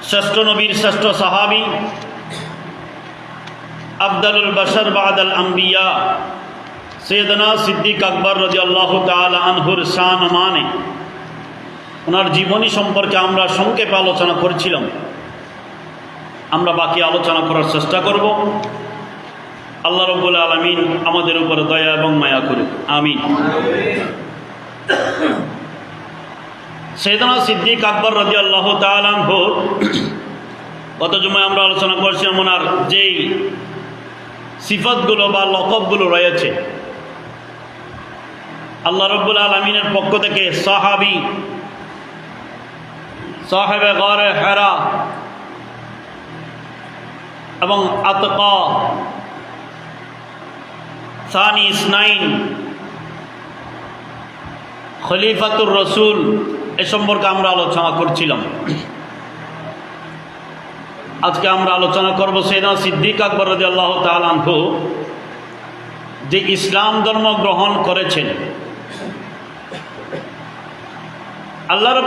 শ্রেষ্ঠ নবীর শ্রেষ্ঠ সাহাবী আফদালুল বাশার বাদাল আম্বিয়া সৈয়দনা সিদ্দিক আকবর রাদিয়াল্লাহু তাআলা আনহুর শান মানে ওনার জীবনী সম্পর্কে আমরা সংক্ষেপে আলোচনা করেছিলাম। আমরা বাকি আলোচনা করার চেষ্টা করব। আল্লাহ রাব্বুল আলামিন আমাদের উপর দয়া এবং মায়া করুন, আমিন। সৈয়দনা সিদ্দিক আকবর রাদিয়াল্লাহু তাআলা আনহু গত জুমায় আমরা আলোচনা করছিলাম ওনার যেই সিফাতগুলো বা লকবগুলো রয়েছে। আল্লাহ রাব্বুল আলামিনের পক্ষ থেকে সাহাবী, সাহেবে গারে হেরা এবং আতকা, সানি ইসনাইন, খলিফাতুর রসুল এ সম্পর্কে আমরা আলোচনা করছিলাম। আজকে আমরা আলোচনা করব সৈয়দনা সিদ্দিক আকবর রাদিয়াল্লাহু তাআলা আনহু যে ইসলাম ধর্ম গ্রহণ করেছেন। আল্লাহর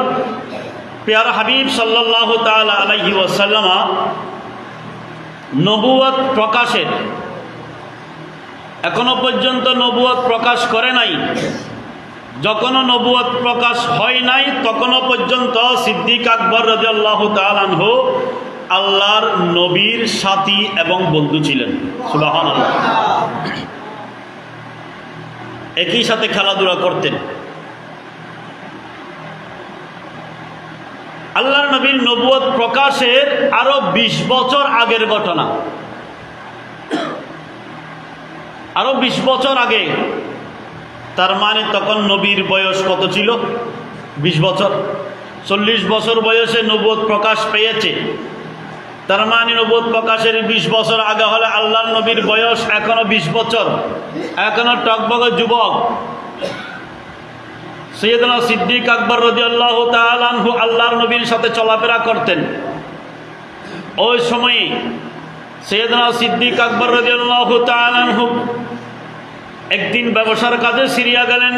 প্যারা হাবিব সাল্লাল্লাহু তাআলা আলাইহি ওয়াসাল্লাম নবুয়ত প্রকাশের এখনো পর্যন্ত নবুয়ত প্রকাশ করে নাই। যখনও নবুয়ত প্রকাশ হয় নাই তখনও পর্যন্ত সিদ্দিক আকবর রাদিয়াল্লাহু তাআলা আনহু আল্লাহর নবীর সাথী এবং বন্ধু ছিলেন। সুবহানাল্লাহ। একই সাথে খেলাধুলা করতেন। আল্লাহর নবীর নবুয়ত প্রকাশের আরো 20 বছর আগের ঘটনা। আরো 20 বছর আগে, তার মানে তখন নবীর বয়স কত ছিল? 20 বছর। 40 বছর বয়সে নবুয়ত প্রকাশ পেয়েছে। তার মানে নবুয়ত প্রকাশের 20 বছর আগে হলে আল্লাহর নবীর বয়স এখনো 20 বছর, এখনো টকবগে যুবক। সৈয়দনা সিদ্দিক আকবর রাদিয়াল্লাহু তাআলা আনহু আল্লাহর নবীর সাথে চলাফেরা করতেন। ওই সময়ে সৈয়দনা সিদ্দিক আকবর রাদিয়াল্লাহু তাআলা আনহু একদিন ব্যবসার কাজে সিরিয়া গেলেন।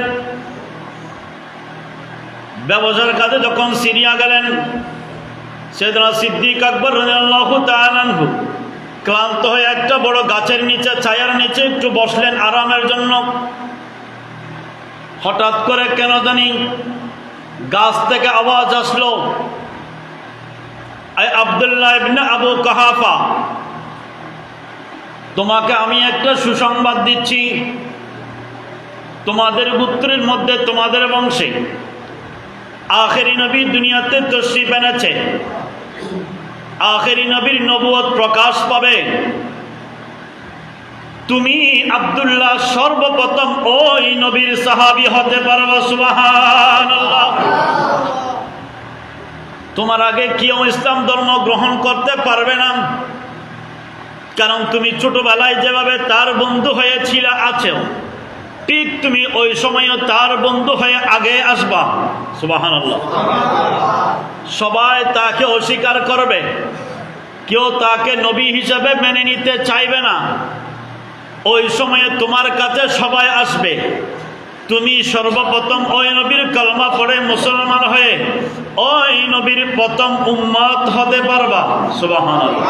ব্যবসার কাজে যখন সিরিয়া গেলেন, সৈয়দনা সিদ্দিক আকবর রাদিয়াল্লাহু তাআলা আনহু ক্লান্ত হয়ে একটা বড় গাছের নিচে, ছায়ার নিচে একটু বসলেন আরামের জন্য। হঠাৎ করে কেন জানি গাছ থেকে আওয়াজ আসলো, আয় আব্দুল্লাহ ইবনে আবু কাহাফা, তোমাকে আমি একটা সুসংবাদ দিচ্ছি। তোমাদের গোত্রের মধ্যে, তোমাদের বংশে আখেরি নবী দুনিয়াতে তশরিফ এনেছে। আখেরি নবীর নবুয়ত প্রকাশ পাবে। তুমি আব্দুল্লাহ সর্বপ্রথম ওই নবীর সাহাবী হতে পারবে। সুবহানাল্লাহ। তোমার আগে কেউ ইসলাম ধর্ম গ্রহণ করতে পারবে না, কারণ তুমি ছোটবেলায় যেভাবে তার বন্ধু হয়েছিল আছো, ঠিক তুমি ওই সময়ও তার বন্ধু হয়ে আগে আসবা। সুবহানাল্লাহ। সবাই তাকে অস্বীকার করবে, কেউ তাকে নবী হিসেবে মেনে নিতে চাইবে না। ওই সময়ে তোমার কাছে সবাই আসবে, তুমি সর্বপ্রথম ওই নবীর কলমা পড়ে মুসলমান হয়ে ওই নবীর প্রথম উম্মত হতে পারবা। সুবহানাল্লাহ।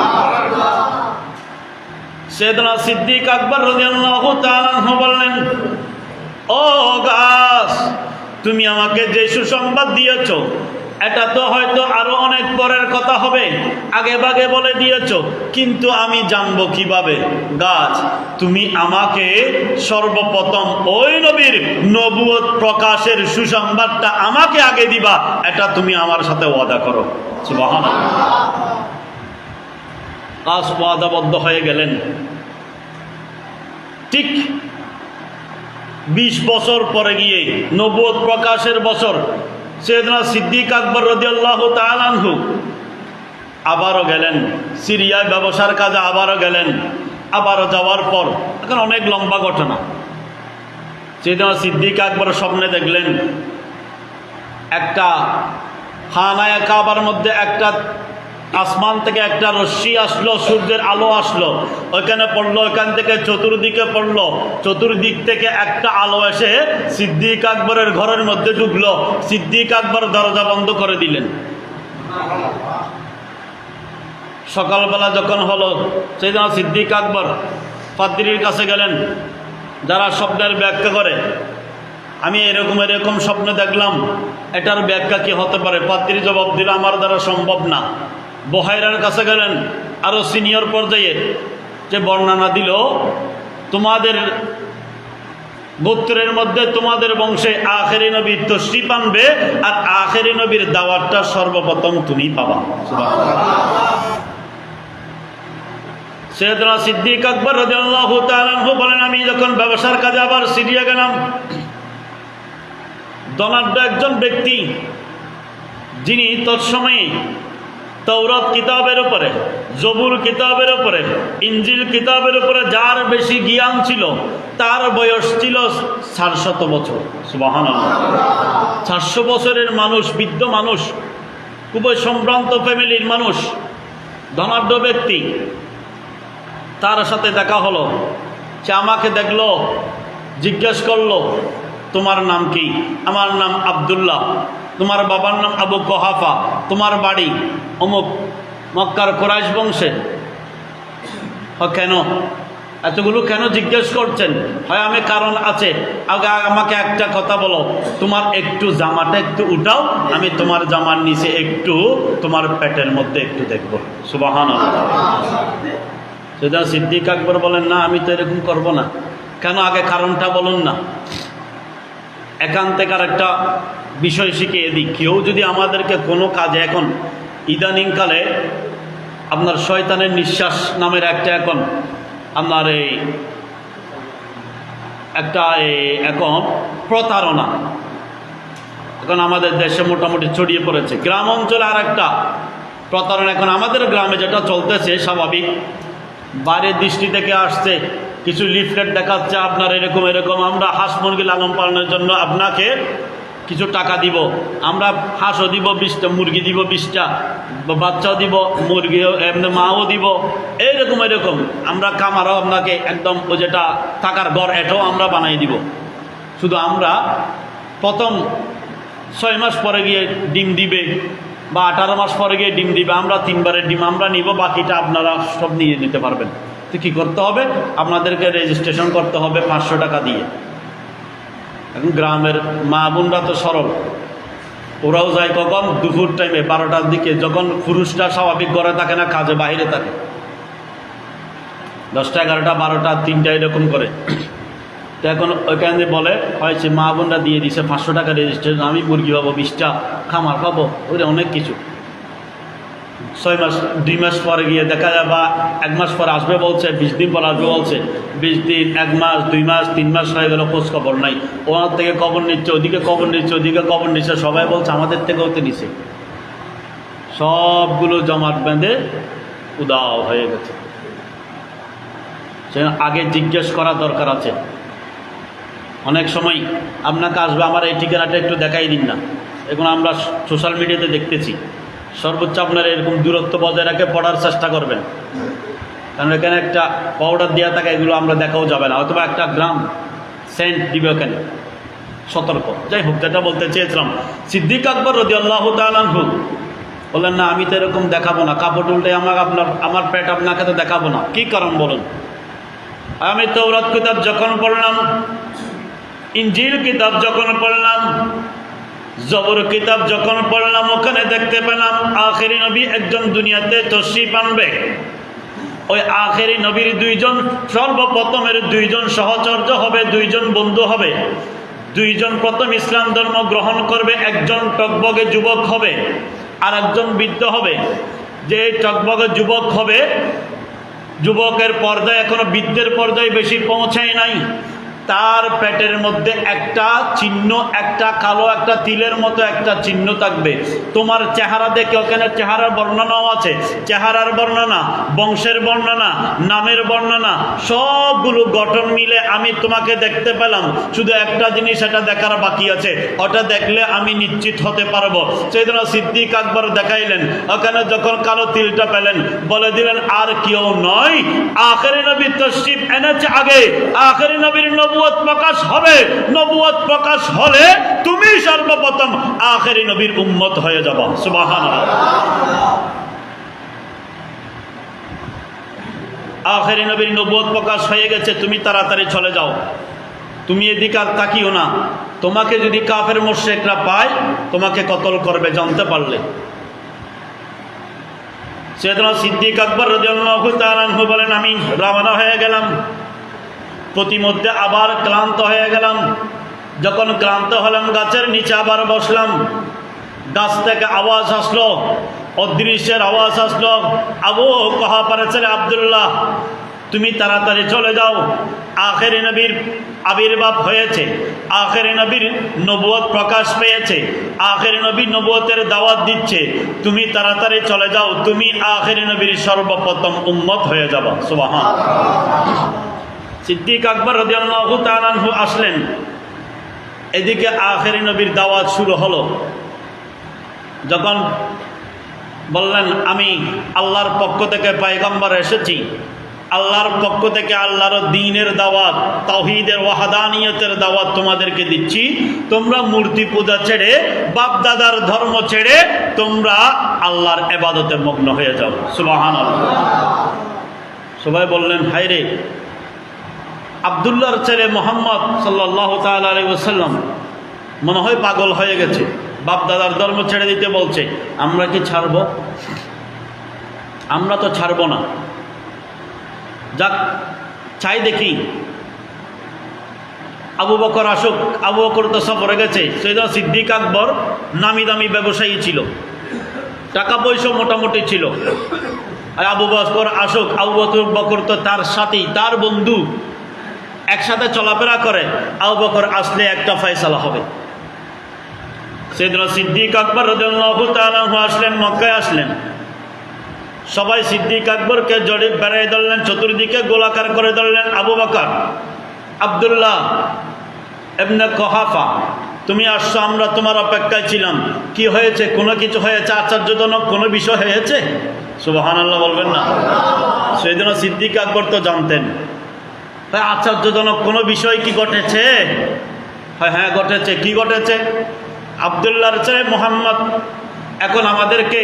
সৈয়দনা সিদ্দিক আকবর রাদিয়াল্লাহু তাআলা আনহু বললেন, ও গাছ, তুমি আমাকে যে সুসংবাদ দিয়েছো এটা তো হয়তো আরো অনেক পরের কথা হবে, আগে ভাগে বলে দিয়েছো, কিন্তু আমি জানবো কিভাবে? গাছ, তুমি আমাকে সর্বপ্রথম ওই নবীর নবুয়ত প্রকাশের সুসংবাদটা আমাকে আগে দিবা, এটা তুমি আমার সাথে ওয়াদা করো। সুবহানাল্লাহ। গাছ ওয়াদাবদ্ধ হয়ে গেলেন। ঠিক 20 বছর পরে গিয়ে, নবুয়ত প্রকাশের বছর, সৈয়দনা সিদ্দিক আকবর রাদিয়াল্লাহু তাআলা আনহু আবারও গেলেন সিরিয়ায় ব্যবসার কাজে। আবারও গেলেন। আবারও যাওয়ার পর, এখন অনেক লম্বা ঘটনা। সৈয়দনা সিদ্দিক আকবর স্বপ্নে দেখলেন একটা খানায়ে কাবার মধ্যে একটা আসমান থেকে একটা রশ্মি আসলো, সূর্যের আলো আসলো, ওইখানে পড়লো, ওইখান থেকে চতুর্দিকে পড়লো, চতুর্দিক থেকে একটা আলো এসে সিদ্দিক আকবরের ঘরের মধ্যে ঢুকলো। সিদ্দিক আকবর দরজা বন্ধ করে দিলেন। সকালবেলা যখন হলো সেদিন সিদ্দিক আকবর পাদ্রীর কাছে গেলেন, যারা স্বপ্নের ব্যাখ্যা করে। আমি এরকম স্বপ্ন দেখলাম, এটার ব্যাখ্যা কি হতে পারে? পাদ্রী জবাব দিল, আমার দ্বারা সম্ভব না। বহাইরার কাছে গেলেন, আরও সিনিয়র পর্যায়ের, যে বর্ণনা দিল তোমাদের গোত্রের মধ্যে তোমাদের বংশে আখেরি নবী তশরিফ আনবে, আর আখেরি নবীর দাওয়াতটা সর্বপ্রথম তুমি পাবা। সৈয়দনা সিদ্দিক আকবর রাদিয়াল্লাহু তাআলা আনহু বলেন, আমি যখন ব্যবসার কাজে আবার সিরিয়া গেলাম, ধনাঢ্য একজন ব্যক্তি, যিনি তৎসময়ে তাওরাত কিতাবের উপরে, জবুর কিতাবের উপরে, ইনজিল কিতাবের উপরে যার বেশি জ্ঞান ছিল, তার বয়স ছিল 400 বছর। সুবহানাল্লাহ। 400 বছরের মানুষ, বৃদ্ধ মানুষ, খুবই সম্ভ্রান্ত ফ্যামিলির মানুষ, ধনাঢ্য ব্যক্তি। তার সাথে দেখা হলো, সে আমাকে দেখলো, জিজ্ঞেস করলো, তোমার নাম কি? আমার নাম আব্দুল্লাহ। তোমার বাবার নাম আবু কুহাফা। তোমার বাড়ি অমুক, মক্কার কুরাইশ বংশে। কেন এতগুলো কেন জিজ্ঞেস করছেন? হয় আমি কারণ আছে। আগে আমাকে একটা কথা বলো, তোমার একটু জামাটা একটু উঠাও, আমি তোমার জামার নিচে একটু তোমার পেটের মধ্যে একটু দেখবো। সুবহানাল্লাহ। সেটা সিদ্দিক আকবর বলেন, না আমি তো এরকম করব না। কেন? আগে কারণটা বলুন না। এখান থেকে আর একটা বিষয় শিখিয়ে দিই, কেউ যদি আমাদেরকে কোনো কাজে, এখন ইদানিংকালে আপনার শয়তানের নিঃশ্বাস নামের একটা, এখন আপনার এখন প্রতারণা এখন আমাদের দেশে মোটামুটি ছড়িয়ে পড়েছে। গ্রাম অঞ্চলে আর একটা প্রতারণা এখন আমাদের গ্রামে যেটা চলতেছে স্বাভাবিক, বাইরের দৃষ্টি থেকে আসছে, কিছু লিফলেট দেখাচ্ছে, আপনার এরকম আমরা হাঁস মুরগি লালন পালনের জন্য আপনাকে কিছু টাকা দিব, আমরা হাঁসও দিব 20টা, মুরগি দিব 20টা, বাচ্চাও দিব, মুরগি এমনি মাও দিব, এরকম আমরা কামারও আপনাকে একদম ওই যেটা টাকার ঘর, এটাও আমরা বানাই দিব। শুধু আমরা প্রথম 6 মাস পরে গিয়ে ডিম দিবে, বা 18 মাস পরে গিয়ে ডিম দিবে, আমরা 3 বারের ডিম আমরা নিব, বাকিটা আপনারা সব নিয়ে নিতে পারবেন। তো কী করতে হবে? আপনাদেরকে রেজিস্ট্রেশন করতে হবে 500 টাকা দিয়ে। এখন গ্রামের মা বোনরা তো সরল, ওরাও যায় কখন? দুপুর টাইমে 12টার দিকে, যখন পুরুষটা স্বাভাবিক ঘরে থাকে না, কাজে বাইরে থাকে, 10টা 11টা 12টা 3টা এরকম করে। তো এখন ওইখানে বলে হয়েছে মা বোনরা দিয়ে দিছে 500 টাকা রেজিস্ট্রেশন, আমি মুরগি পাবো 20টা, খামার পাবো, ওইটা অনেক কিছু। 6 মাস 2 মাস পরে গিয়ে দেখা যায়, বা 1 মাস পরে আসবে বলছে, 20 দিন পর আসবে বলছে, 20 দিন, 1 মাস 2 মাস 3 মাস হয়ে গেল, খোঁজ খবর নাই। ওনার থেকে খবর নিচ্ছে, ওদিকে খবর নিচ্ছে, ওদিকে খবর নিচ্ছে, সবাই বলছে আমাদের থেকেও তো নিছে। সবগুলো জমাট বেঁধে উদাও হয়ে গেছে। সে আগে জিজ্ঞেস করা দরকার আছে। অনেক সময় আপনাকে আসবে, আমার এই ঠিকানাটা একটু দেখাই দিন না। এখন আমরা সোশ্যাল মিডিয়াতে দেখতেছি, সর্বোচ্চ আপনারা এরকম দূরত্ব বজায় রেখে পড়ার চেষ্টা করবেন, কারণ এখানে একটা পাউডার দেওয়া থাকে, এগুলো আমরা দেখাও যাবে না, অথবা একটা গ্রাম সেন্ট দিবে ওখানে, সতর্ক। যাই হোক, যেটা বলতে চেয়েছিলাম, সিদ্দিক আকবর রাদিয়াল্লাহু তাআলা আনহু বললেন, না আমি তো এরকম দেখাবো না, কাপড় উল্টে আমার পেট আপনাকে তো দেখাবো না। কি কারণ বলুন? আমি তাওরাত কিতাব যখন পড়লাম, ইনজিল কিতাব যখন পড়লাম, জবর কিতাব যখন পড়লাম, ওখানে দেখতে পেলাম আখেরি নবী একজন দুনিয়াতে তশরিফ আনবে। ওই আখেরি নবীর 2 জন, সর্বপ্রথমের 2 জন সহচর্য হবে, 2 জন বন্ধু হবে। 2 জন প্রথম ইসলাম ধর্ম গ্রহণ করবে, একজন টকবগে যুবক হবে, আর একজন বৃদ্ধ হবে। যে টকবগে যুবক হবে, যুবকের পর্যায়ে এখনো বৃদ্ধের পর্যায়ে বেশি পৌঁছায় নাই, তার পেটের মধ্যে একটা চিহ্ন, একটা কালো একটা তিলের মতো একটা চিহ্ন থাকবে। তোমার চেহারা দেখে, ওখানে চেহারার বর্ণনাও আছে, চেহারার বর্ণনা, বংশের বর্ণনা, নামের বর্ণনা, সবগুলো গঠন মিলে আমি তোমাকে দেখতে পেলাম। শুধু একটা জিনিস এটা দেখার বাকি আছে, ওটা দেখলে আমি নিশ্চিত হতে পারবো। সেজন্য সিদ্দিক আকবর দেখাইলেন, ওখানে যখন কালো তিলটা পেলেন, বলে দিলেন আর কেউ নয়, আখেরি নবী তশরিফ এনেছে আগে, আখেরি নবীর নবুয়ত প্রকাশ হবে। নবুয়ত প্রকাশ হলে তুমি সর্বপ্রথম আখেরি নবীর উম্মত হয়ে যাবে। সুবহানাল্লাহ। আখেরি নবীর নবুয়ত প্রকাশ হয়ে গেছে, তুমি তাড়াতাড়ি চলে যাও, তুমি এদিকে আর তাকিও না, তোমাকে যদি কাফের মুশরিকরা পায় তোমাকে কতল করবে জানতে পারলে। সাইয়েদনা সিদ্দিক আকবর রাদিয়াল্লাহু তাআলা আনহু বলেন, আমি রওনা হয়ে গেলাম, প্রতিমধ্যে আবার ক্লান্ত হয়ে গেলাম। যখন ক্লান্ত হলাম গাছের নিচে আবার বসলাম, গাছ থেকে আওয়াজ আসলো, অদৃশ্যের আওয়াজ আসলো, আবু কুহাফার ছেলে আব্দুল্লাহ তুমি তাড়াতাড়ি চলে যাও, আখেরি নবীর আবির্ভাব হয়েছে, আখেরি নবীর নবুয়ত প্রকাশ পেয়েছে, আখেরি নবী নবুয়তের দাওয়াত দিচ্ছে, তুমি তাড়াতাড়ি চলে যাও, তুমি আখেরি নবীর সর্বপ্রথম উম্মত হয়ে যাবা। সুবহানাল্লাহ। সিদ্দিক আকবর রাদিয়াল্লাহু তাআলা আনহু আসলেন, এদিকে আখেরি নবীর দাওয়াত শুরু হলো। যখন বললেন আমি আল্লাহর পক্ষ থেকে পয়গম্বর এসেছি, আল্লাহর পক্ষ থেকে আল্লাহর দ্বীনের দাওয়াত, তাওহীদের ওয়াহদানিয়তের দাওয়াত তোমাদেরকে দিচ্ছি, তোমরা মূর্তি পূজা ছেড়ে, বাপ দাদার ধর্ম ছেড়ে তোমরা আল্লাহর ইবাদতে মগ্ন হয়ে যাও। সুবহানাল্লাহ। সবাই বললেন, হায়রে, আব্দুল্লাহর ছেলে মুহাম্মদ সাল্লাল্লাহু তাআলা আলাইহি ওয়াসাল্লাম মনে হয় পাগল হয়ে গেছে, বাপ দাদার ধর্ম ছেড়ে দিতে বলছে, আমরা কি ছাড়ব? আমরা তো ছাড়ব না, যাক চাই দেখি। আবু বকর আসুক, আবু বকর তো সফরে গেছে। সাইয়েদনা সিদ্দিক আকবর নামি দামি ব্যবসায়ী ছিল, টাকা পয়সা মোটামুটি ছিল। আর আবু বকর আসুক, আবু বকর তো তার সাথী, তার বন্ধু, একসাথে চলাফেরা করে, আবু বকর আসলে একটা ফয়সালা হবে। সাইয়েদনা সিদ্দিক আকবর রাদিয়াল্লাহু তাআলা আনহু আসলেন, মক্কায় আসলেন। সবাই সিদ্দিক আকবরকে জড়ে বেড়াই ধরলেন, চতুর্দিকে গোলাকার করে ধরলেন। আবু বকর, আব্দুল্লাহ ইবনে কুহাফা, তুমি আসছো, আমরা তোমার অপেক্ষায় ছিলাম। কি হয়েছে? কোনো কিছু হয়েছে? আশ্চর্যজনক কোনো বিষয় হয়েছে? সুবহানাল্লাহ বলবেন না? সাইয়েদনা সিদ্দিক আকবর তো জানতেন, আশ্চর্যজনক কোনো বিষয় কি ঘটেছে? হ্যাঁ ঘটেছে। কি ঘটেছে? আব্দুল্লাহর ছেলে মুহাম্মদ এখন আমাদেরকে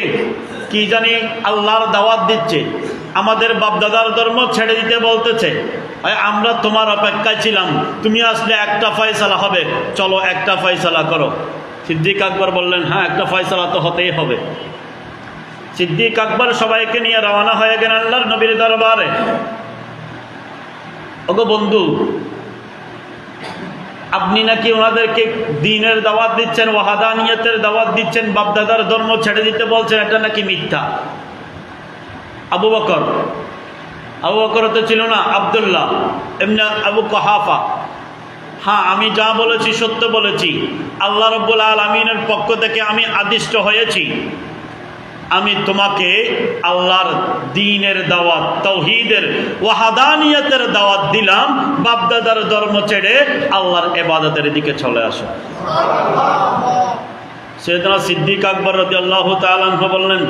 কি জানি আল্লাহর দাওয়াত দিচ্ছে, আমাদের বাপদাদার ধর্ম ছেড়ে দিতে বলতেছে। আমরা তোমার অপেক্ষায় ছিলাম, তুমি আসলে একটা ফয়সালা হবে, চলো একটা ফয়সালা করো। সিদ্দিক আকবর বললেন, হ্যাঁ একটা ফয়সালা তো হতেই হবে। সিদ্দিক আকবর সবাইকে নিয়ে রওনা হয়ে গেলেন আল্লাহর নবীর দরবারে। ওগো বন্ধু, আপনি নাকি ওনাদেরকে দ্বীনের দাওয়াত দিচ্ছেন, ওয়াহদানিয়তের দাওয়াত দিচ্ছেন, বাপদাদার ধর্ম ছেড়ে দিতে বলছেন, এটা নাকি মিথ্যা? আবু বকর তো ছিল না, আব্দুল্লাহ এমনি আবু কুহাফা, হ্যাঁ আমি যা বলেছি সত্য বলেছি, আল্লাহ রাব্বুল আলামিনের পক্ষ থেকে আমি আদিষ্ট হয়েছি, আমি তোমাকে আল্লাহর দ্বীনের দাওয়াত, তাওহীদের ওয়াহদানিয়তের দাওয়াত দিলাম, বাপদাদার ধর্ম ছেড়ে আল্লাহর ইবাদতের দিকে চলে আসো। সাইয়েদনা সিদ্দিক আকবর রাদিয়াল্লাহু তাআলা আনহু বললেন,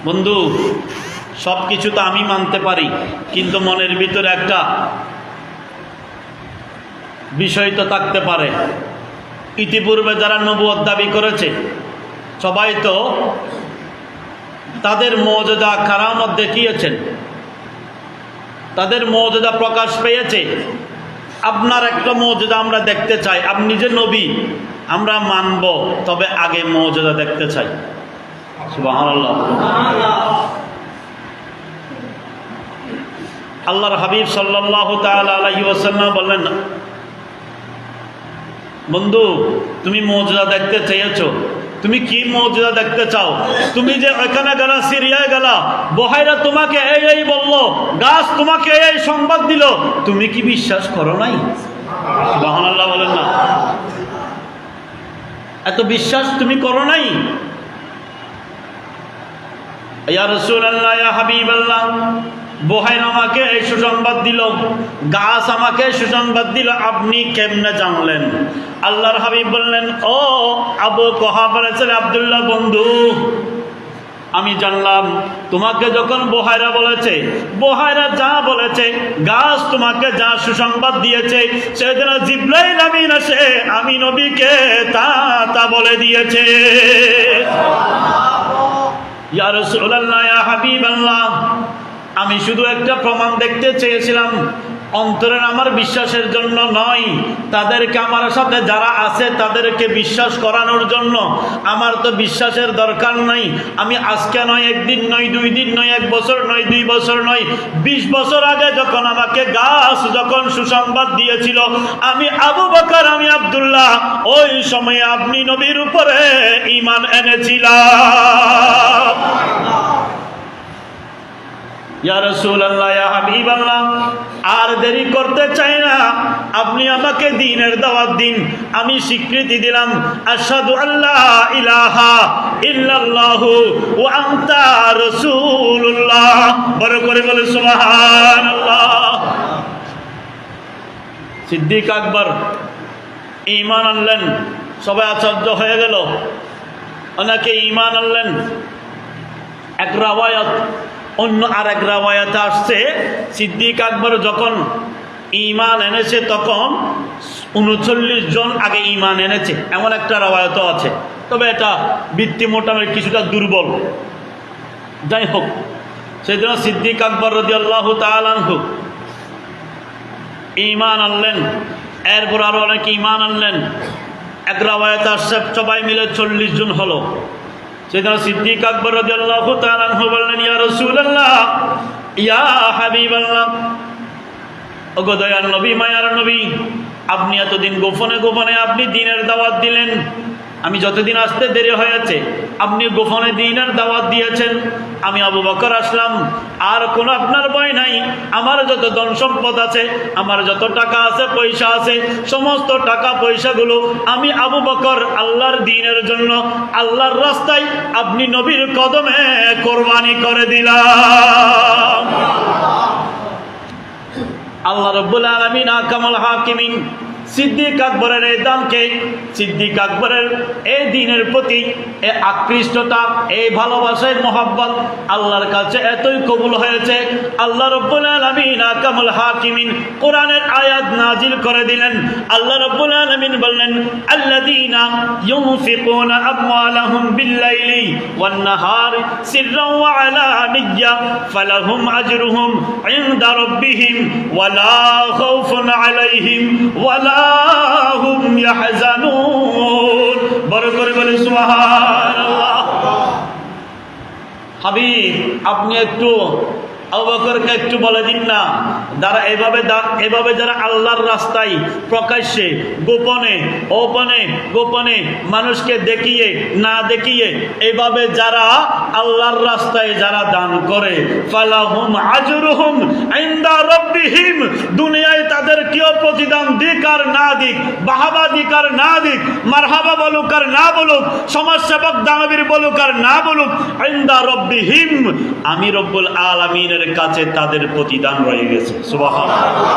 বন্ধু সব কিছু তো আমি মানতে পারি, কিন্তু মনের ভিতরে একটা বিষয় তো থাকতে পারে। ইতিপূর্বে যারা নবুয়ত দাবি করেছে সবাই তো তাদের মুজিজা কারামত দেখিয়েছেন, তাদের মুজিজা প্রকাশ পেয়েছে। আপনার একটা মুজিজা আমরা দেখতে চাই, আপনি যে নবী আমরা মানব, তবে আগে মুজিজা দেখতে চাই। সুবহানাল্লাহ। আল্লাহর হাবিব সাল্লাল্লাহু তাআলা আলাইহি ওয়াসাল্লাম বললেন, বন্ধু তুমি মুজিজা দেখতে চেয়েছো, তুমি কি মুজিজা দেখতে চাও? তুমি যে ওখানে গেলা, সিরিয়ায় গেলা, বহাইরা তোমাকে এই বললো, গাছ তোমাকে এই সংবাদ দিল, তুমি কি বিশ্বাস করো নাই? সুবহানাল্লাহ বলেন না? এত বিশ্বাস তুমি করো নাই? ইয়া রাসূলুল্লাহ, ইয়া হাবিবাল্লাহ, বহাইরা আমাকে এই সুসংবাদ দিল, গাছ আমাকে সুসংবাদ দিল, আপনি কেমনে জানলেন? আল্লাহর হাবিব বললেন, ও আবু কুহাফার ছেলে আব্দুল্লাহ, বন্ধু আমি জানলাম তোমাকে যখন বহাইরা বলেছে, বহাইরা যা বলেছে, গাছ তোমাকে যা সুসংবাদ দিয়েছে, সেদিন জিবরাইল আমিন এসে আমি নবীকে তা বলে দিয়েছে। ইয়া রাসূলুল্লাহ, ইয়া হাবিবাল্লাহ, আমি শুধু একটা প্রমাণ দেখতে চেয়েছিলাম, অন্তরের আমার বিশ্বাসের জন্য নয়, তাদেরকে আমার সাথে যারা আছে তাদেরকে বিশ্বাস করানোর জন্য। আমার তো বিশ্বাসের দরকার নাই। আমি আজকে নয়, একদিন নয়, 2 দিন নয়, 1 বছর নয়, 2 বছর নয়, 20 বছর আগে যখন আমাকে গাছ যখন সুসংবাদ দিয়েছিল, আমি আবু বকর, আমি আব্দুল্লাহ, ওই সময়ে আপনি নবীর উপরে ঈমান এনেছিলাম। ইয়া রাসূলুল্লাহ, ইয়া হাবিবাল্লাহ, আর দেরি করতে চাই না, আপনি আমাকে দ্বীনের দাওয়াত দিন। আমি স্বীকৃতি দিলাম, আশহাদু আল্লা ইলাহা ইল্লাল্লাহু ওয়া আনতা রাসূলুল্লাহ। বড় করে বলে সুবহানাল্লাহ। সিদ্দিক আকবর ঈমান আনলেন, সবাই আশ্চর্য হয়ে গেল। ওনাকে ঈমান আনলেন। এক রাওয়ায়াত, অন্য আরেক রাওয়ায়াতে আসছে সিদ্দিক আকবর যখন ঈমান এনেছে তখন 39 জন আগে ঈমান এনেছে, এমন একটা রাওয়ায়াতও আছে। তবে এটা ভিত্তি মোটামুটি কিছুটা দুর্বল। যাই হোক, সেজন্য সিদ্দিক আকবর রাদিয়াল্লাহু তাআলা আনহু ঈমান আনলেন। এরপর আরো অনেকে ঈমান আনলেন। এক রাওয়ায়াতে আসছে সবাই মিলে 40 জন হলো। সেদিন সিদ্দিক আকবর রাদিয়াল্লাহু তাআলা আনহু বললেন, ইয়া রাসূলুল্লাহ, ইয়া হাবিবাল্লাহ, ওগো দয়ার নবী, মায়ার নবী, আপনি এতদিন গোপনে গোপনে আপনি দ্বীনের দাওয়াত দিলেন। আমি যতদিন আসতে দেরি হয়েছে আপনি গোপনে দ্বীনের দাওয়াত দিয়েছেন। আমি আবু বকর আসলাম, আর কোনো আপনার ভয় নাই। আমার যত ধন সম্পদ আছে, আমার যত টাকা আছে, পয়সা আছে, সমস্ত টাকা পয়সাগুলো আমি আবু বকর আল্লাহর দ্বীনের জন্য, আল্লাহর রাস্তায় আপনি নবীর কদমে কোরবানি করে দিলাম। আল্লাহ রাব্বুল আলামিন আহকামুল হাকিমিন সিদ্দিক আকবরের এই দানকে, সিদ্দিক আকবরের এই দ্বীনের প্রতি এই আকৃষ্টতা, এই ভালোবাসার মহব্বত আল্লাহর কাছে এতই কবুল হয়েছে, আল্লাহ রাব্বুল আলামিন আহকামুল হাকিমিন কোরআনের আয়াত নাজিল করে দিলেন। আল্লাহ রাব্বুল আলামিন বললেন, আল্লাযীনা ইউনফিকুনা আমওয়ালাহুম বিল-লাইলি ওয়ান-নাহারি সিররান ওয়া আলানিয়্যা ফালাহুম আজরুহুম ইনদা রাব্বিহিম ওয়ালা খাউফুন আলাইহিম ওয়ালা হুম ইয়াহজানুন। বড় করে বলে সুবহানাল্লাহ। হাবিব, আপনি একটু আবু বকরকে একটু বলে দিন না, যারা এভাবে যারা আল্লাহর রাস্তায় প্রকাশ্যে গোপনে মানুষকে দেখিয়ে না দেখিয়ে এভাবে যারা আল্লাহর রাস্তায় যারা দান করে, ফালাহুম আজরুহুম ইনদা রাব্বিহিম, দুনিয়ায় তাদের কেউ প্রতিদান দিক আর না দিক, বাহাবা দিক আর না দিক, মারহাবা বলুক আর না বলুক, সমাজসেবক দানবীর বলুক আর না বলুক, ইনদা রাব্বিহিম, আমি রব্বুল আলামিনের কাছে তাদের প্রতিদান রয়ে গেছে। সুবহানাল্লাহ।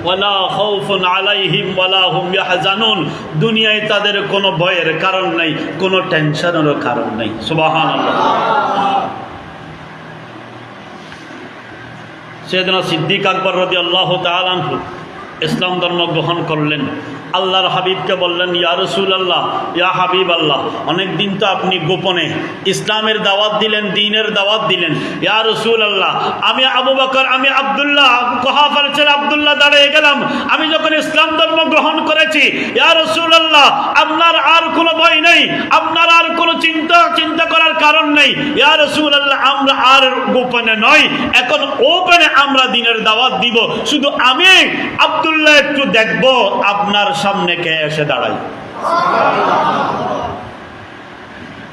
ওয়ালা খাউফুন আলাইহিম ওয়ালা হুম ইয়াহজানুন, দুনিয়ায় তাদের কোনো ভয়ের কারণ নাই, কোনো টেনশনেরও কারণ নাই। সুবহানাল্লাহ। সেদিন সিদ্দিক আকবর রাদিয়াল্লাহু তাআলা আনহু ইসলাম ধর্ম গ্রহণ করলেন। আল্লাহর হাবিবকে বললেন, ইয়া রাসূলুল্লাহ, ইয়া হাবিব আল্লাহ, অনেকদিন তো আপনি গোপনে ইসলামের দাওয়াত দিলেন, দ্বীনের দাওয়াত দিলেন। ইয়া রাসূলুল্লাহ, আমি আবু বকর, আমি আব্দুল্লাহ, কুহাফার ছেলে আব্দুল্লাহ দাঁড়িয়ে গেলাম। আমি যখন ইসলাম ধর্ম গ্রহণ করেছি, ইয়া রাসূলুল্লাহ, আপনার আর কোনো ভয় নেই, আপনার আর কোনো চিন্তা করার কারণ নেই। ইয়া রাসূলুল্লাহ, আমরা আর গোপনে নয়, এখন ওপেনে আমরা দ্বীনের দাওয়াত দিব। শুধু আমি আব্দুল্লাহ একটু দেখব আপনার সামনে কে এসে দাঁড়াই।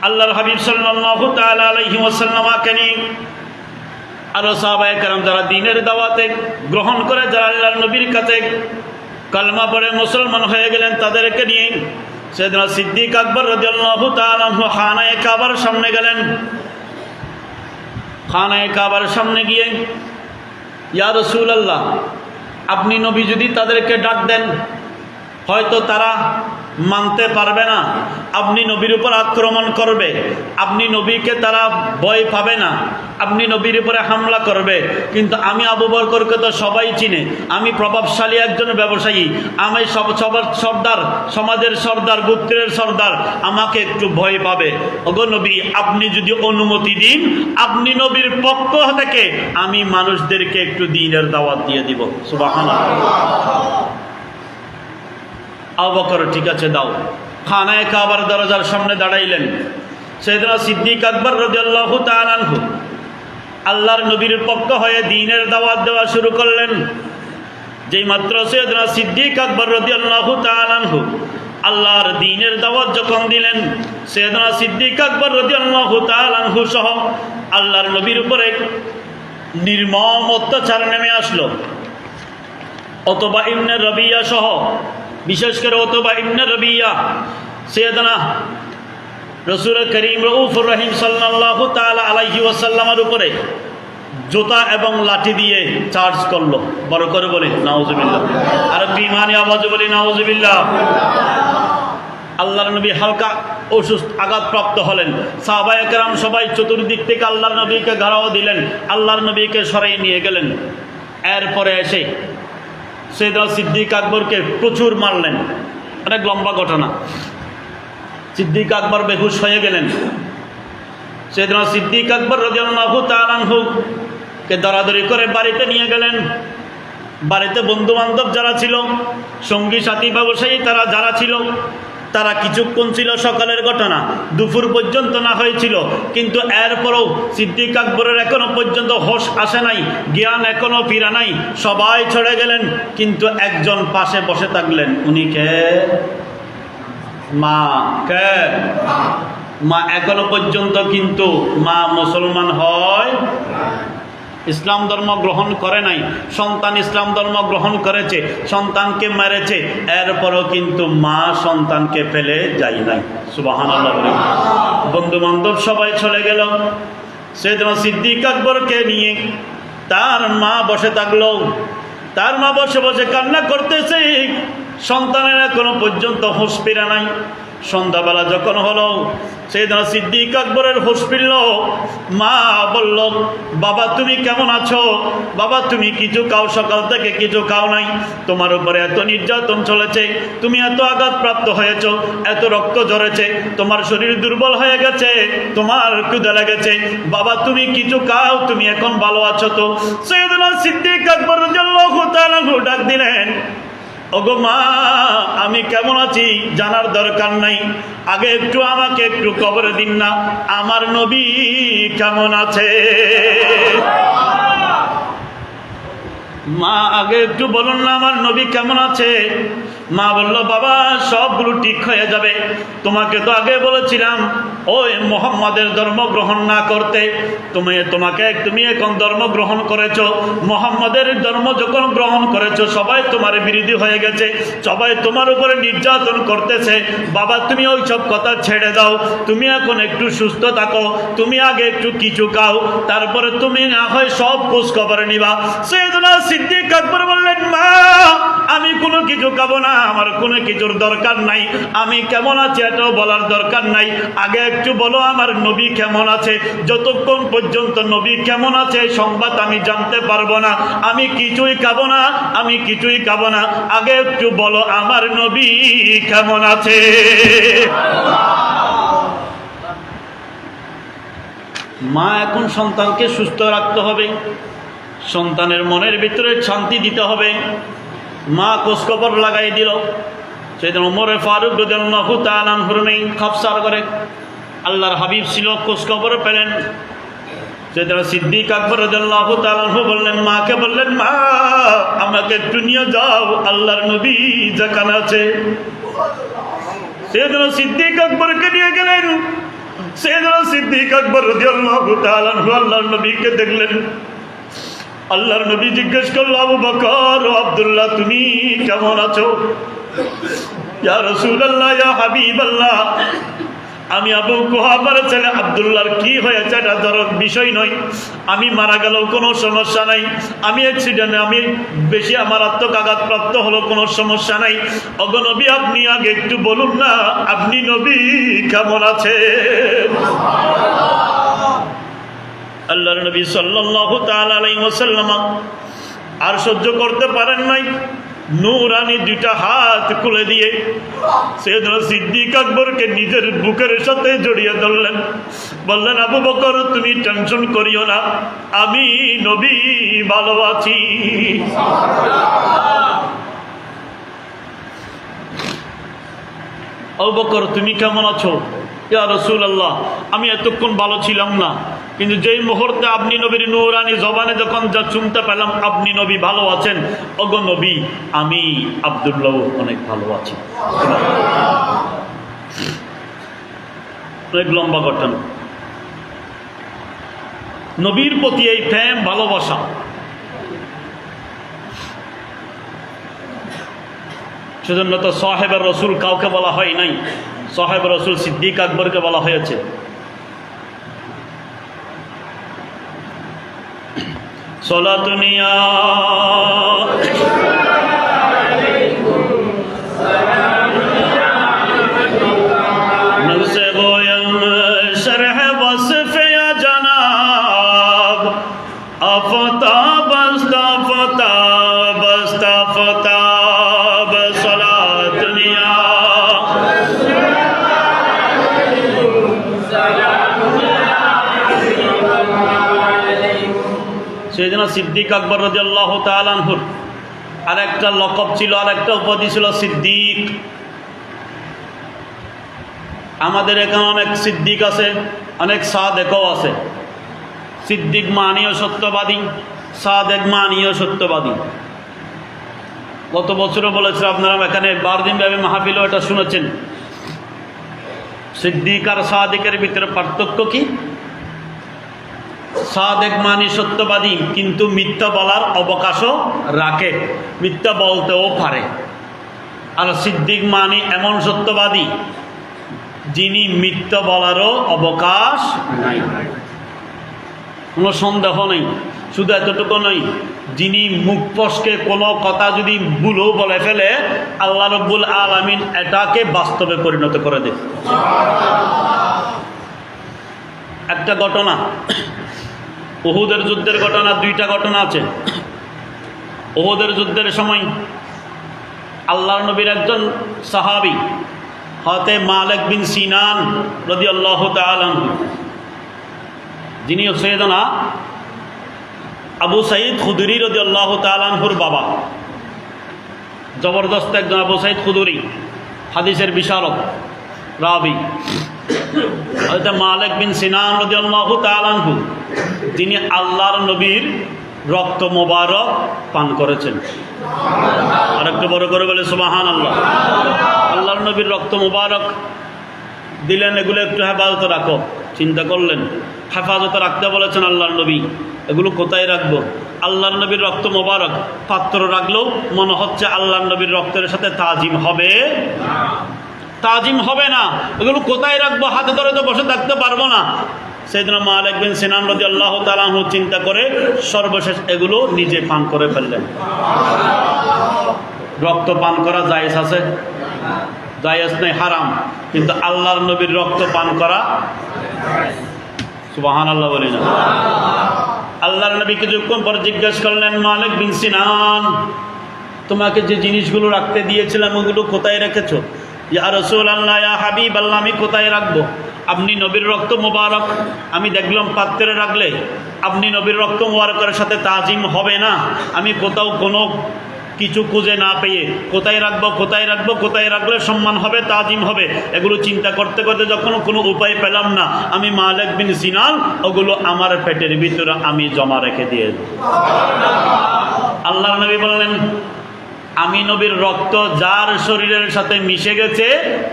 আল্লাহর হাবিব সাল্লাল্লাহু তাআলা আলাইহি ওয়াসাল্লাম কেনি আর সাহাবায়ে কেরাম যারা দ্বীনের দাওয়াতে গ্রহণ করে, যারা আল্লাহর নবীর কাছে কালেমা পড়ে মুসলমান হয়ে গেলেন, তাদেরকে নিয়ে সেদিন সিদ্দিক আকবর রাদিয়াল্লাহু তাআলা আনহু খানায়ে কাবার সামনে গেলেন। খানায়ে কাবার সামনে গিয়ে, ইয়া রাসূলুল্লাহ, আপনি নবী যদি তাদেরকে ডাক দেন, হয়তো তারা মানতে পারবে না, আপনি নবীর উপর আক্রমণ করবে, আপনি নবীকে তারা ভয় পাবে না, আপনি নবীর উপরে হামলা করবে। কিন্তু আমি আবু বকরকে তো সবাই চিনে, আমি প্রভাবশালী একজন ব্যবসায়ী, আমি সবার সর্দার, সমাজের সর্দার, গোত্রের সর্দার, আমাকে একটু ভয় পাবে। ওগো নবী, আপনি যদি অনুমতি দিন, আপনি নবীর পক্ষ থেকে আমি মানুষদেরকে একটু দ্বীনের দাওয়াত দিয়ে দিব। সুবহানাল্লাহ। আবু বকর ঠিক আছে দাও। খানায়ে কাবার দরজার সামনে দাঁড়াইলেন। সাইয়েদনা সিদ্দিক আকবর রাদিয়াল্লাহু তাআলা আনহু আল্লাহর নবীর পক্ষ হয়ে দ্বীনের দাওয়াত দেওয়া শুরু করলেন। যেই মাত্র সাইয়েদনা সিদ্দিক আকবর রাদিয়াল্লাহু তাআলা আনহু আল্লাহর দ্বীনের দাওয়াত যখন দিলেন, সাইয়েদনা সিদ্দিক আকবর রাদিয়াল্লাহু তাআলা আনহু সহ আল্লাহর নবীর উপরে নির্মম অত্যাচার নেমে আসলো। উতবা ইবনে রবিয়া সহ, বিশেষ করে উতবা ইবনে রবিয়া সাইয়েদনা রাসূল করিম রউফুর রহিম সাল্লাল্লাহু তাআলা আলাইহি ওয়াসাল্লামের উপরে জুতা এবং লাঠি দিয়ে চার্জ করলো। বড় করে বলি নাউজুবিল্লাহ। আর বিমানি আওয়াজে বলি নাউজুবিল্লাহ। আল্লাহর নবী হালকা অসুস্থ, আঘাতপ্রাপ্ত হলেন। সাহাবায়ে কেরাম সবাই চতুর্দিক থেকে আল্লাহর নবীকে ঘেরাও দিলেন, আল্লাহর নবীকে সরাই নিয়ে গেলেন। এরপরে এসে সাইয়েদনা সিদ্দিক আকবরকে প্রচুর মারলেন। অনেক লম্বা ঘটনা। সিদ্দিক আকবর বেহুশ হয়ে গেলেন। সাইয়েদনা সিদ্দিক আকবর রাদিয়াল্লাহু তাআলা আনহু কে দরাদরি করে বাড়িতে নিয়ে গেলেন। বাড়িতে বন্ধু বান্ধব যারা ছিল, সঙ্গী সাথী ব্যবসায়ী তারা যারা ছিল, তারা কিছুক্ষণ ছিল। সকালের ঘটনা, দুপুর পর্যন্ত না হয়েছিল, কিন্তু এরপরও সিদ্দিক আকবরের এখনো পর্যন্ত হোশ আসে নাই, জ্ঞান এখনো ফিরা নাই। সবাই ছড়ে গেলেন, কিন্তু একজন পাশে বসে থাকলেন। উনি কে? মা। কে? মা। এখনো পর্যন্ত কিন্তু মা মুসলমান হয়, ইসলাম ধর্ম গ্রহণ করে নাই। সন্তান ইসলাম ধর্ম গ্রহণ করেছে, সন্তানকে মেরেছে, এরপরও কিন্তু মা সন্তানকে ফেলে যায় নাই। সুবহানাল্লাহ। বন্ধু বান্ধব সবাই চলে গেল। সাইয়েদনা সিদ্দিক আকবরকে নিয়ে তার মা বসে থাকলো। তার মা বসে বসে কান্না করতেছে। সন্তানের এখনো পর্যন্ত হুঁশ ফিরে নাই। সন্ধ্যাবেলা যখন হলো, সাইয়েদনা সিদ্দিক আকবরের হুঁশ ফিরল। মা বলল, বাবা তুমি কেমন আছো? বাবা তুমি কিছু খাও, সকাল থেকে কিছু খাও নাই, তোমার উপরে এত নির্যাতন চলেছে, তুমি এত আঘাতপ্রাপ্ত হয়েছ, এত রক্ত ঝরেছে, তোমার শরীর দুর্বল হয়ে গেছে, তোমার ক্ষুধা লেগেছে, বাবা তুমি কিছু খাও, তুমি এখন ভালো আছো তো? সাইয়েদনা সিদ্দিক আকবর রাদিয়াল্লাহু তাআলা ডাক দিলেন, ওগো মা, আমি কেমন আছি জানার দরকার নাই, আগে একটু আমাকে একটু খবর দিন না, আমার নবী কেমন আছে? মা আগে একটু বলুন না আমার নবী কেমন আছে? মা বলল, বাবা সবগুলো ঠিক হয়ে যাবে, তোমাকে তো আগে বলেছিলাম ওই মোহাম্মদের ধর্ম গ্রহণ না করতে, তুমি এখন ধর্ম গ্রহণ করেছো, মোহাম্মদের ধর্ম যখন গ্রহণ করেছো সবাই তোমার বিরোধী হয়ে গেছে, সবাই তোমার উপরে নির্যাতন করতেছে, বাবা তুমি ওই সব কথা ছেড়ে দাও, তুমি এখন একটু সুস্থ থাকো, তুমি আগে একটু কিছু খাও, তারপরে তুমি না হয় সব খোঁজ খবর নিবা। সাইয়েদনা সিদ্দিক আকবর বললেন, মা আমি কোনো কিছু খাবো না, আমার কোনো কিছুর দরকার নাই, আমি কেমন আছি এটাও বলার দরকার নাই, আগে একটু বলো আমার নবী কেমন আছে, যতক্ষণ পর্যন্ত নবী কেমন আছে সংবাদ আমি জানতে পারবো না, আমি কিছুই খাবো না, আমি কিছুই খাবো না, আগে একটু বলো আমার নবী কেমন আছে। মা এখন সন্তানকে সুস্থ রাখতে হবে, সন্তানের মনের ভিতরে শান্তি দিতে হবে। মা খোঁজখবর লাগাই দিল। সেদিন ওমর ফারুক রাদিয়াল্লাহু তাআলা আনহুর নেই, খাপসার করে আল্লাহর হাবিব ছিল, খোঁজখবর পেলেন। সেদিন সিদ্দিক আকবর রাদিয়াল্লাহু তাআলা আনহু বললেন, মাকে বললেন, মা আমাকে একটু নিয়ে যাও আল্লাহর নবী যেখানে আছে। সেদিন সিদ্দিক আকবরকে নিয়ে গেলেন। সেদিন সিদ্দিক আকবর রাদিয়াল্লাহু তাআলা আনহু আল্লাহর নবীকে দেখলেন। আল্লাহর নবী জিজ্ঞেস করলো, আবু বকর ও আব্দুল্লাহ তুমি কেমন আছো? ইয়া রাসূলুল্লাহ, ইয়া হাবিবাল্লাহ, আমি আবু কুহাফার ছেলে আব্দুল্লাহর কি হয়েছে এটা ধরো বিষয় নয়, আমি মারা গেলেও কোনো সমস্যা নাই, আমি অ্যাক্সিডেন্টে আমি বেশি আমার আত্মঘাতপ্রাপ্ত হলো কোনো সমস্যা নাই। ওগো নবী আপনি আগে একটু বলুন না আপনি নবী কেমন আছেন? আল্লাহর নবী সাল্লাল্লাহু তাআলা আলাইহি ওয়াসাল্লাম আর সহ্য করতে পারেন নাই, নূরানি দুইটা হাত খুলে দিয়ে সাইয়েদনা সিদ্দিক আকবরকে নিজের বুকের সাথে জড়িয়ে ধরলেন, বললেন আবু বকর তুমি টেনশন করিও না, আমি নবী ভালো আছি। আবু বকর তুমি কেমন আছো? ইয়া রাসূলুল্লাহ আমি এতক্ষণ ভালো ছিলাম না, কিন্তু যেই মুহূর্তে আপনি নবীর নূরানি জবানে যখন যা শুনতে পেলাম আপনি নবী ভালো আছেন, ওগো নবী আমি আব্দুল্লাহ অনেক ভালো আছি। অনেক লম্বা ঘটনা। নবীর প্রতি এই প্রেম ভালোবাসা, সেজন্য তো সাহেবের রসুল কাউকে বলা হয় নাই, সাহেব রসুল সিদ্দিক আকবরকে বলা হয়েছে। সলাতুনিয়া নফসে গোয়ম শরহ ওয়াসফে জনাব আফতাব আস্তাফতাব আস্তাফতাব সলাতুনিয়া সেদিনা সিদ্দিক আকবর রাদিয়াল্লাহু তাআলা আনহুর আর একটা লকব ছিল, আর একটা উপাধি ছিল সিদ্দিক। আমাদের এখানে অনেক সিদ্দিক আছে, অনেক সাদেকও আছে। সিদ্দিক মানীয় সত্যবাদী, সাদেক মানীয় সত্যবাদী। গত বছরও বলেছিল, আপনারা এখানে 12 দিন ব্যাপী মাহফিলও এটা শুনেছেন। সিদ্দিক আর সাদেকের ভিতরে পার্থক্য কি? সাদেক মানি সত্যবাদী, কিন্তু মিথ্যা বলার অবকাশও রাখে, মিথ্যা বলতেও পারে। আর সিদ্দিক মানি এমন সত্যবাদী যিনি মিথ্যা বলারও অবকাশ নাই, কোনো সন্দেহ নেই। শুধু এতটুকু নয়, যিনি মুখ ফসকে কোনো কথা যদি ভুলও বলে ফেলে, আল্লাহ রব্বুল আলামিন এটাকে বাস্তবে পরিণত করে দেয়। একটা ঘটনা, উহুদের যুদ্ধের ঘটনা, 2টা ঘটনা আছে। উহুদের যুদ্ধের সময় আল্লাহর নবীর একজন সাহাবী হতে মালিক বিন সিনান রাদিয়াল্লাহু তাআলা আনহু, যিনি সৈয়দনা আবু সাঈদ খুদরি রাদিয়াল্লাহু তাআলা আনহুর বাবা, জবরদস্ত একজন আবু সাঈদ খুদরি, হাদিসের বিশারদ রাবি। হযরত মালিক বিন সিনান রাদিয়াল্লাহু তাআলা আনহু তিনি আল্লাহর নবীর রক্ত মোবারক পান করেছেন। আর একটু বড় করে বলে সুবহানাল্লাহ। আল্লাহর নবীর রক্ত মোবারক দিলেন, এগুলো একটু হেফাজতে রাখো। চিন্তা করলেন, হেফাজতে রাখতে বলেছেন আল্লাহর নবী, এগুলো কোথায় রাখবো? আল্লাহর নবীর রক্ত মোবারক পাত্র রাখলেও মনে হচ্ছে আল্লাহর নবীর রক্তের সাথে তাজিম হবে, তাজিম হবে না। এগুলো কোথায় রাখবো? হাতে ধরে তো বসে থাকতে পারবো না। সাইয়েদনা মালিক বিন সিনান রাদিয়াল্লাহু তাআলা আনহু চিন্তা করে সর্বশেষ এগুলো নিজে পান করে ফেললেন। রক্ত পান করা জায়েজ আছে? জায়েজ নেই, হারাম। কিন্তু আল্লাহর নবীর রক্ত পান করা, সুবহানাল্লাহ বলি না। আল্লাহর নবী কিছুক্ষণ পর জিজ্ঞেস করলেন, মালিক বিন সিনান তোমাকে যে জিনিসগুলো রাখতে দিয়েছিলাম ওগুলো কোথায় রেখেছো? ইয়া রাসূলুল্লাহ, ইয়া হাবিবাল্লাহ, আমি কোথায় রাখবো? আপনি নবীর রক্ত মোবারক আমি দেখলাম পাত্রে রাখলে আপনি নবীর রক্ত মোবারকের সাথে তাজিম হবে না। আমি কোথাও কোনো কিছু খুঁজে না পেয়ে কোথায় রাখবো, কোথায় রাখবো, কোথায় রাখলে সম্মান হবে, তাজিম হবে, এগুলো চিন্তা করতে করতে যখন কোনো উপায় পেলাম না, আমি মালিক বিন সিনান ওগুলো আমার পেটের ভিতরে আমি জমা রেখে দিয়ে। আল্লাহর নবী বললেন, আমি নবীর রক্ত যার শরীরের সাথে মিশে গেছে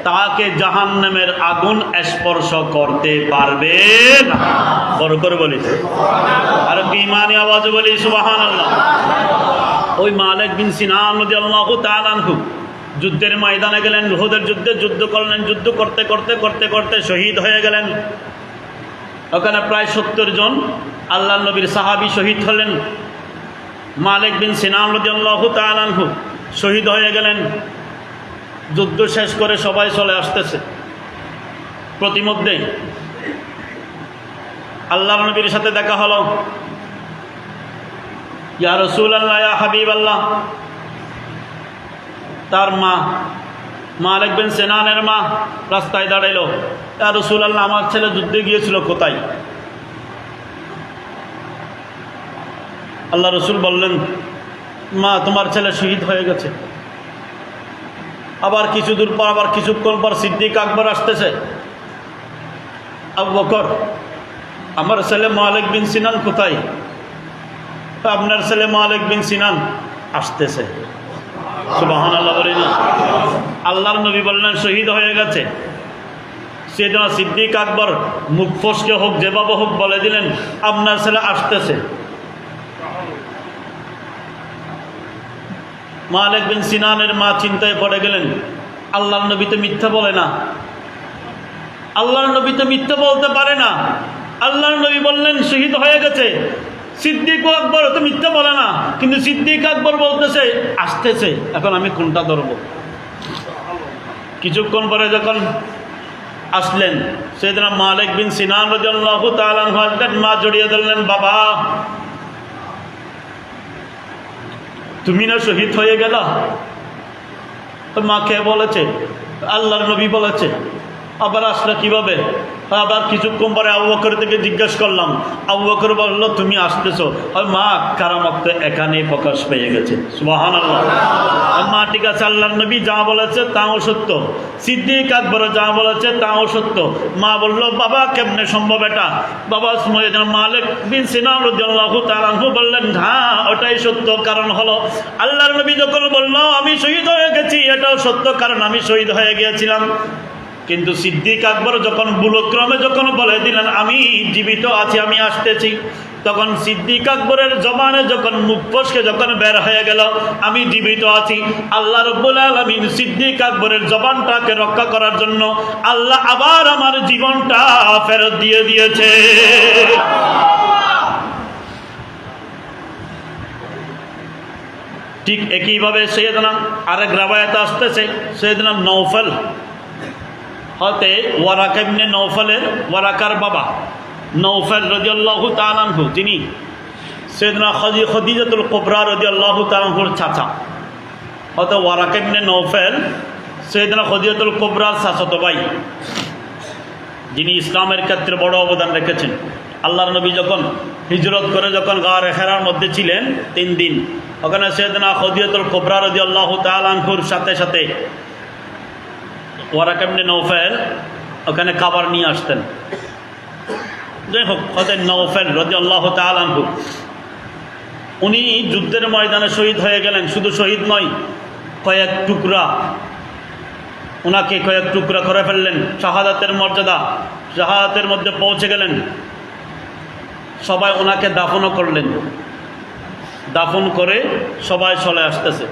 তাকে জাহান্নামের আগুন স্পর্শ করতে পারবে না। বড় করে বলিস, আর বিমানি আওয়াজ বলি সুবহানাল্লাহ। ওই মালিক বিন সিনান রাদিয়াল্লাহু তাআলা আনহু যুদ্ধের ময়দানে গেলেন, উহুদের যুদ্ধে যুদ্ধ করলেন, যুদ্ধ করতে করতে করতে করতে শহীদ হয়ে গেলেন। ওখানে প্রায় 70 জন আল্লাহ নবীর সাহাবী শহীদ হলেন। মালিক বিন সিনান রাদিয়াল্লাহু তাআলা আনহু শহীদ হয়ে গেলেন। যুদ্ধ শেষ করে সবাই চলে আসতেছে। প্রতিমধ্যে আল্লাহ নবীর সাথে দেখা হলো। ইয়া রাসূলুল্লাহ, ইয়া হাবিবাল্লাহ। তার মা, মালিক বিন সিনানের মা রাস্তায় দাঁড়াইলো। ইয়া রাসূলুল্লাহ, আমার ছেলে যুদ্ধে গিয়েছিল, কোথায়? আল্লাহ রসুল বললেন, মা, তোমার ছেলে শহীদ হয়ে গেছে। আবার কিছু দূর পর, আবার কিছুক্ষণ পর সিদ্দিক আকবর আসতেছে। আবু বকর, আমার ছেলে মালিক বিন সিনান কোথায়? আপনার ছেলে মালিক বিন সিনান আসতেছে। সুবহানাল্লাহ বলেন না? আল্লাহর নবী বললেন শহীদ হয়ে গেছে। সেদিন সিদ্দিক আকবর মুখ ফসকে হোক, যেভাবে হোক বলে দিলেন, আপনার ছেলে আসতেছে। মালিক বিন সিনানের মা চিন্তায় পড়ে গেলেন, আল্লাহর নবী তো মিথ্যা বলে না, আল্লাহর নবী তো মিথ্যা বলতে পারে না। আল্লাহর নবী বললেন শহীদ হয়ে গেছে। সিদ্দিক আকবর তো মিথ্যা বলে না, কিন্তু সিদ্দিক আকবর বলতেছে আসতেছে। এখন আমি কোনটা ধরব? কিছুক্ষণ পরে যখন আসলেন, সেদিন মালিক বিন সিনান রাদিয়াল্লাহু তাআলা আনহু আসলেন, মা জড়িয়ে ধরলেন, বাবা, তুমি না শহীদ হয়ে গেলা? তো মা কে বলেছে? আল্লাহর নবী বলেছে। আবার আসলে কিভাবে? আবার কিছুক্ষণ পরে আবু বকর থেকে জিজ্ঞেস করলাম। আবু বকর বলল তুমি আসতেছো। মা, কারামত তো এখানে প্রকাশ পেয়ে গেছে। সুবহানাল্লাহ। মা, ঠিক আছে, আল্লাহর নবী যা বলেছে তাও সত্য, সিদ্দিক আকবর যা বলেছে তাও সত্য। মা বলল, বাবা কেমনে সম্ভব এটা? বাবা মালিক বিন সিনান রাদিয়াল্লাহু তাআলা আনহু বললেন, হ্যাঁ ওটাই সত্য। কারণ হলো আল্লাহর নবী যখন বলল আমি শহীদ হয়ে গেছি, এটাও সত্য, কারণ আমি শহীদ হয়ে গিয়েছিলাম। কিন্তু সিদ্দিক আকবর যখন ভুলক্রমে যখন বলে দিলেন আমি জীবিত আছি, আমি আসতেছি, তখন সিদ্দিক আকবরের জবানে যখন মুখ ফসকে যখন বের হয়ে গেল আমি জীবিত আছি, আল্লাহ রাব্বুল আলামিন সিদ্দিক আকবরের জবানটাকে রক্ষা করার জন্য আল্লাহ আবার আমার জীবনটা ফেরত দিয়ে দিয়েছে। ঠিক একইভাবে সৈয়দনা আরেক রাবায়াতে আসতেছে, সৈয়দনা নওফল হতে ওয়ারাকা ইবনে নওফলের, ওয়ারাকার বাবা নওফল রাদিয়াল্লাহু তাআলা আনহু, তিনি সৈয়দনা খাদিজাতুল কুবরা রাদিয়াল্লাহু তাআলা আনহুর চাচা। হতে ওয়ারাকা ইবনে নওফল সৈয়দনা খাদিজাতুল কুবরার চাচাতো ভাই, যিনি ইসলামের ক্ষেত্রে বড় অবদান রেখেছেন। আল্লাহর নবী যখন হিজরত করে যখন গারে হেরার মধ্যে ছিলেন 3 দিন, ওখানে সৈয়দনা খাদিজাতুল কুবরা রাদিয়াল্লাহু তাআলা আনহুর সাথে সাথে ওয়ারাকা ইবনে নওফল ওখানে খাবার নিয়ে আসতেন। যাই হোক, হযরত নওফল রাদিয়াল্লাহু তাআলা আনহু উনি যুদ্ধের ময়দানে শহীদ হয়ে গেলেন। শুধু শহীদ নয়, কয়েক টুকরা, ওনাকে কয়েক টুকরা করে ফেললেন। শাহাদাতের মর্যাদা, শাহাদাতের মধ্যে পৌঁছে গেলেন। সবাই ওনাকে দাফনও করলেন। দাফন করে সবাই চলে আসতেছে।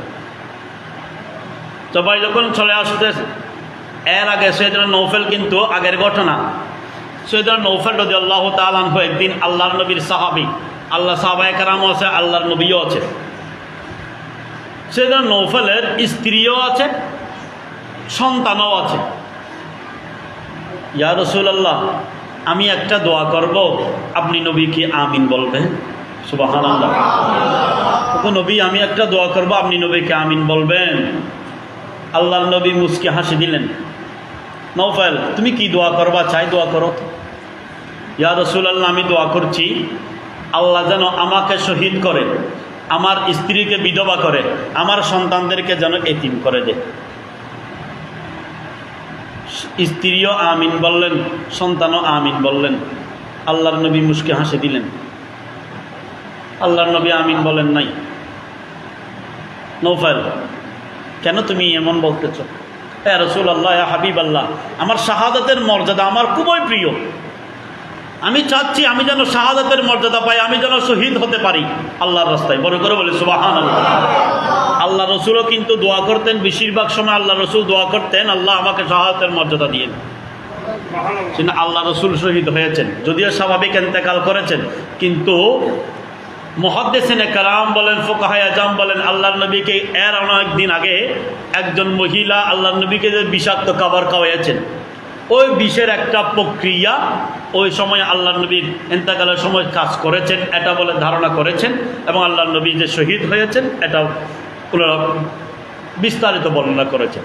সবাই যখন চলে আসতেছে, এর আগে সৈয়দনা নওফল, কিন্তু আগের ঘটনা, সৈয়দনা নওফল রাদিয়াল্লাহু তাআলা আনহু একদিন আল্লাহর নবীর সাহাবী, আল্লাহ সাহাবায়ে কেরামও আছে, আল্লাহর নবীও আছে। সৈয়দনা নওফলের স্ত্রীও আছে, সন্তানও আছে। ইয়া রাসূলুল্লাহ, আমি একটা দোয়া করব, আপনি নবীকে আমিন বলবেন। সুবহানাল্লাহ। নবী, আমি একটা দোয়া করব, আপনি নবীকে আমিন বলবেন। আল্লাহর নবী মুস্কি হাসি দিলেন। নওফল, তুমি কি দোয়া করবা? চাই দোয়া করো। ইয়া রাসূলুল্লাহ, আমি দোয়া করছি আল্লাহ যেন আমাকে শহীদ করে, আমার স্ত্রীকে বিধবা করে, আমার সন্তানদেরকে যেন এতিম করে দেয়। স্ত্রীও আমিন বললেন, সন্তানও আমিন বললেন। আল্লাহর নবী মুস্কি হাসি দিলেন। আল্লাহর নবী আমিন বলেন নাই। নওফল, কেন তুমি এমন বলতেছ? ইয়া রাসূলুল্লাহ, ইয়া হাবিবাল্লাহ, আমার শাহাদাতের মর্যাদা আমার খুবই প্রিয়। আমি চাচ্ছি আমি যেন শাহাদাতের মর্যাদা পাই, আমি যেন শহীদ হতে পারি আল্লাহর রাস্তায়। বড় করে বলে সুবহানাল্লাহ। আল্লাহ রসুলও কিন্তু দোয়া করতেন, বেশিরভাগ সময় আল্লাহ রসুল দোয়া করতেন, আল্লাহ আমাকে শাহাদাতের মর্যাদা দিয়েন। আল্লাহ রসুল শহীদ হয়েছেন, যদিও স্বাভাবিক ইন্তেকাল করেছেন, কিন্তু মুহাদ্দিসিনে কেরাম বলেন, ফুকাহায়ে আযম বলেন, আল্লাহর নবীকে এর অনেক দিন আগে একজন মহিলা আল্লাহর নবীকে যে বিষাক্ত খাবার খাওয়াইয়েছেন, ওই বিষের একটা প্রক্রিয়া ওই সময় আল্লাহর নবীর ইন্তেকালের সময় কাজ করেছেন, এটা বলে ধারণা করেছেন, এবং আল্লাহর নবী যে শহীদ হয়েছেন এটা ওনারা বিস্তারিত বর্ণনা করেছেন।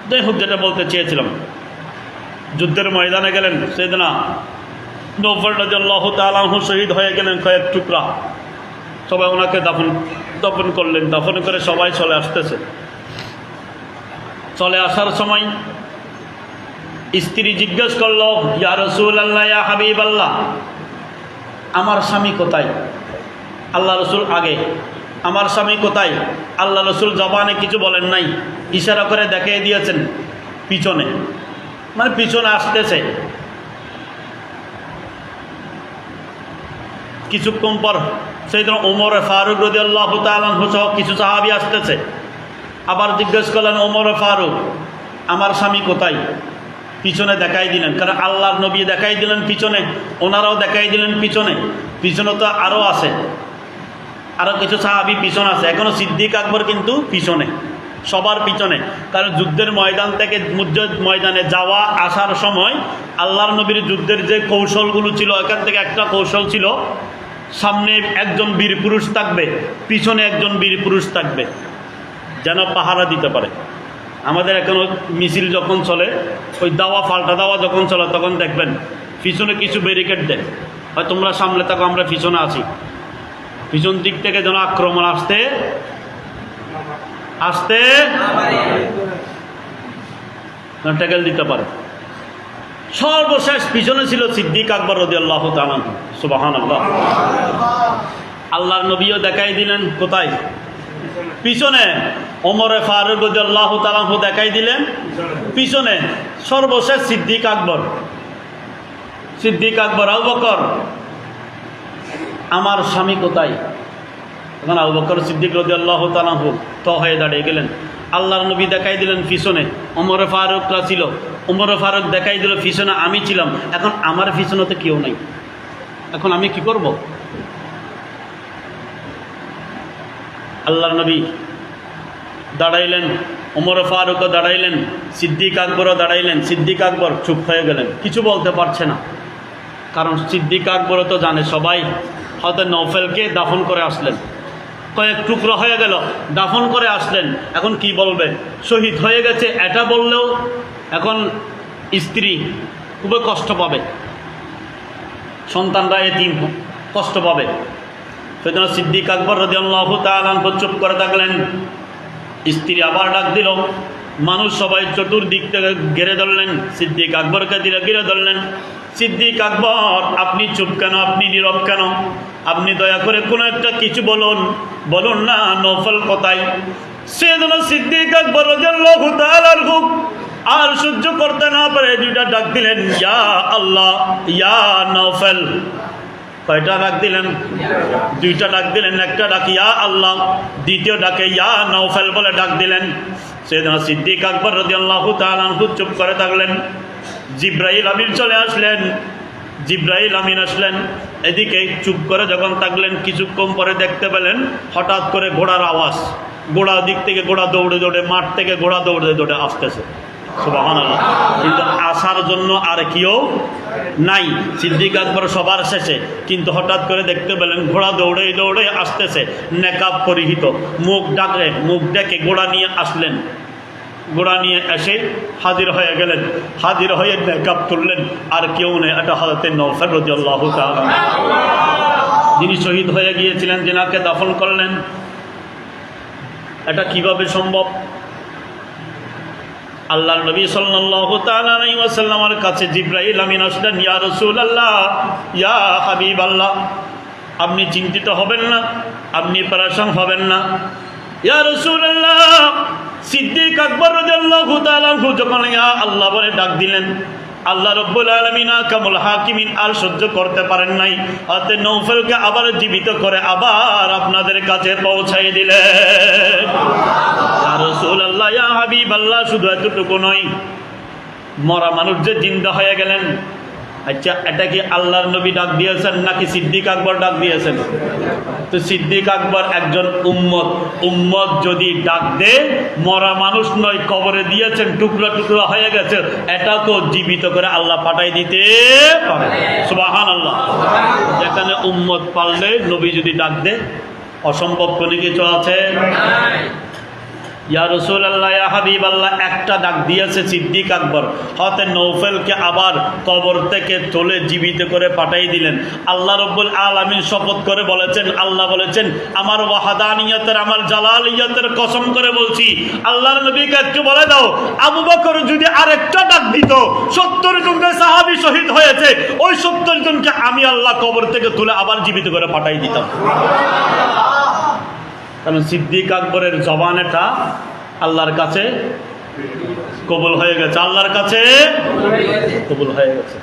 যাই হোক, যেটা বলতে চেয়েছিলাম, যুদ্ধের ময়দানে গেলেন সাইয়েদনা নওফল রাদিয়াল্লাহু তাআলা আনহু, শহীদ হয়ে গেলেন কয়েক টুকরা। সবাই ওনাকে দাফন করলেন। দাফন করে সবাই চলে আসতেছে। চলে আসার সময় স্ত্রী জিজ্ঞেস করলো, ইয়া রাসূলুল্লাহ, ইয়া হাবিবাল্লাহ, আমার স্বামী কোথায়? আল্লাহ রসুল আগে, আমার স্বামী কোথায়? আল্লাহ রসুল জবানে কিছু বলেন নাই, ইশারা করে দেখিয়ে দিয়েছেন পিছনে, মানে পিছনে আসতেছে। কিছুক্ষণ পর সাইয়েদনা ওমর ফারুক রাদিয়াল্লাহু তাআলা আনহু সহ কিছু সাহাবী আসতেছে। আবার জিজ্ঞেস করলেন, ওমর ফারুক, আমার স্বামী কোথায়? পিছনে দেখাই দিলেন, কারণ আল্লাহর নবী দেখাই দিলেন পিছনে, ওনারাও দেখাই দিলেন পিছনে। পিছনে তো আরও আছে, আরও কিছু সাহাবী পিছনে আছে। এখনও সিদ্দিক আকবর কিন্তু পিছনে, সবার পিছনে। কারণ যুদ্ধের ময়দান থেকে ময়দানে যাওয়া আসার সময় আল্লাহর নবীর যুদ্ধের যে কৌশলগুলো ছিল, এখান থেকে একটা কৌশল ছিল, সামনে একজন বীর পুরুষ থাকবে, পিছনে একজন বীর পুরুষ থাকবে, যেন পাহারা দিতে পারে। আমাদের এখনও মিছিল যখন চলে, ওই দাওয়া পাল্টা দাওয়া যখন চলে, তখন দেখবেন পিছনে কিছু ব্যারিকেড দেয়, হয় তোমরা সামনে থাকো, আমরা পিছনে আছি, পিছন দিক থেকে যেন আক্রমণ আসতে ট্যাকেল দিতে পারে। সর্বশেষ পিছনে ছিল সিদ্দিক আকবর রাদিয়াল্লাহু তাআলা আনহু। সুবহানাল্লাহ। আল্লাহর নবীও দেখাই দিলেন কোথায়? পিছনে। ওমর ফারুক রাদিয়াল্লাহু তাআলা আনহু দেখাই দিলেন পিছনে। সর্বশেষ সিদ্দিক আকবর। আবু বকর, আমার স্বামী কোথায়? তখন আবু বকর সিদ্দিক রাদিয়াল্লাহু তাআলা আনহু হয়ে দাঁড়িয়ে গেলেন। আল্লাহর নবী দেখাই দিলেন পিছনে, ওমর ফারুকরা ছিল, ওমর ফারুক দেখাই দিল পিছনে, আমি ছিলাম। এখন আমার পিছনে তো কেউ নাই, এখন আমি কি করব? আল্লাহর নবী দাঁড়াইলেন, ওমর ফারুকও দাঁড়াইলেন, সিদ্দিক আকবরও দাঁড়াইলেন। সিদ্দিক আকবর চুপ হয়ে গেলেন, কিছু বলতে পারছে না। কারণ সিদ্দিক আকবরও তো জানে সবাই হয়তো নওফেলকে দাফন করে আসলেন, কয়েক টুকরো হয়ে গেল, দাফন করে আসলেন, এখন কি বলবে? শহীদ হয়ে গেছে এটা বললেও এখন স্ত্রী খুবই কষ্ট পাবে, সন্তানরা এতিম কষ্ট পাবে। সেজন্য সিদ্দিক আকবর রাদিয়াল্লাহু তাআলা আনহু চুপ করে থাকলেন। স্ত্রী আবার ডাক দিল, মানুষ সবাই চতুর্দিক থেকে ঘিরে ধরলেন, সিদ্দিক আকবরকে ঘিরে ধরলেন। সিদ্দিক আকবর, আপনি চুপ কেন? আপনি নীরব কেন? আপনি দয়া করে কোনো একটা কিছু বলুন না, নওফল কোথায়? সেজন্য সিদ্দিক আকবর রাদিয়াল্লাহু তাআলা আনহু আর সহ্য করতে না পারে দুইটা ডাক দিলেন, ইয়া আল্লাহ, ইয়া নওফল। কয়টা ডাক দিলেন? দুইটা ডাক দিলেন। একটা ডাক ইয়া আল্লাহ, দ্বিতীয় ডাকে ইয়া নওফল বলে ডাক দিলেন। সেজন্য সিদ্দিক আকবর রাদিয়াল্লাহু তাআলা আনহু চুপ করে থাকলেন। জিব্রাইল আমিন চলে আসলেন। জিব্রাইল আমিন আসলেন, এদিকে চুপ করে যখন থাকলেন, কিছুক্ষণ পরে দেখতে পেলেন হঠাৎ করে ঘোড়ার আওয়াজ। ঘোড়া দিক থেকে ঘোড়া দৌড়ে দৌড়ে, মাঠ থেকে ঘোড়া দৌড়ে দৌড়ে আসতেছে। সুবহানাল্লাহ। কিন্তু আসার জন্য আর কেউ নাই, সিদ্দিক আকবর সবার শেষে। কিন্তু হঠাৎ করে দেখতে পেলেন ঘোড়া দৌড়ে দৌড়ে আসতেছে, নেকাব পরিহিত, মুখ ডেকে ঘোড়া নিয়ে আসলেন। ঘোড়া নিয়ে এসে হাজির হয়ে গেলেন। হাজির হয়ে নেকাব তুললেন, আর কেউ নেই, এটা হযরত নওফল রাদিয়াল্লাহু তাআলা, যিনি শহীদ হয়ে গিয়েছিলেন, যিনাকে দাফন করলেন। এটা কিভাবে সম্ভব? আল্লাহর নবী সাল্লাল্লাহু তাআলা আলাইহি ওয়াসাল্লামের কাছে জিবরাইল আমিন আসলেন, ইয়া রাসূলুল্লাহ, ইয়া হাবিবাল্লাহ, আপনি চিন্তিত হবেন না, আপনি পরেশান হবেন না। ইয়া রাসূলুল্লাহ, সিদ্দিক আকবর রাদিয়াল্লাহু তাআলা যখন ইয়া আল্লাহ বলে ডাক দিলেন, আল্লাহ রাব্বুল আলামিন কামুল হাকিমিন আর সহ্য করতে পারেন নাই, হাতে নৌফলকে আবার জীবিত করে আবার আপনাদের কাছে পৌঁছাই দিলেন। ইয়া রাসূলুল্লাহ, ইয়া হাবিবাল্লাহ, শুধু এতটুকু নয়, মরা মানুষ যে জিন্দা হয়ে গেলেন, আচ্ছা এটা কি আল্লাহর নবী ডাক দিয়েছেন নাকি সিদ্দিক আকবর ডাক দিয়েছেন? তো সিদ্দিক আকবর একজন উম্মত যদি ডাক দে, মরা মানুষ নয়, কবরে দিয়েছেন, টুকরা টুকরা হয়ে গেছে, এটাকেও জীবিত করে আল্লাহ পাঠাই দিতে পারে। সুবহানাল্লাহ। যেখানে উম্মত পারলে নবী যদি ডাক দে, অসম্ভব কোনো কিছু আছে? ইয়া রাসূলুল্লাহ, ইয়া হাবিবাল্লাহ, একটা ডাক দিয়েছে সিদ্দিক আকবর, হতে নৌফেলকে আবার কবর থেকে তোলে জীবিত করে পাঠাই দিলেন। আল্লাহ রাব্বুল আলামিন শপথ করে বলেছেন, আল্লাহ বলেছেন, আমার ওয়াহাদানিয়তের, আমার জালালিয়তের কসম করে বলছি, আল্লাহর নবীকে একটু বলে দাও, আবু বকর যদি আরেকটা ডাক দিত, 70 জন সাহাবী শহীদ হয়েছে, ওই 70 জনকে আমি আল্লাহ কবর থেকে তুলে আবার জীবিত করে পাঠাই দিতাম। কারণ সিদ্দিক আকবরের জবানেটা আল্লাহর কাছে কবুল হয়ে গেছে, আল্লাহর কাছে কবুল হয়ে গেছে।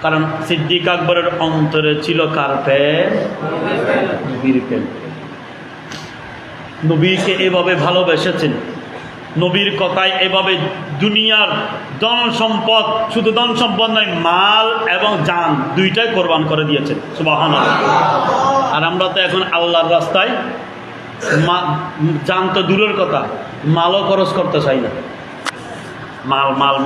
কারণ সিদ্দিক আকবরের অন্তরে ছিল কার প্রেম? নবীর প্রেম। নবীকে এভাবে ভালোবেসেছেন, নবীর কথায় এভাবে দুনিয়ার ধন সম্পদ, শুধু ধন সম্পদ নয়, মাল এবং জান দুইটাই কোরবান করে দিয়েছেন। সুবহানাল্লাহ। আর আমরা তো এখন আল্লাহর রাস্তায় জান তো দূরের কথা, মালও খরচ করতে চাই না। মাল মাল মাল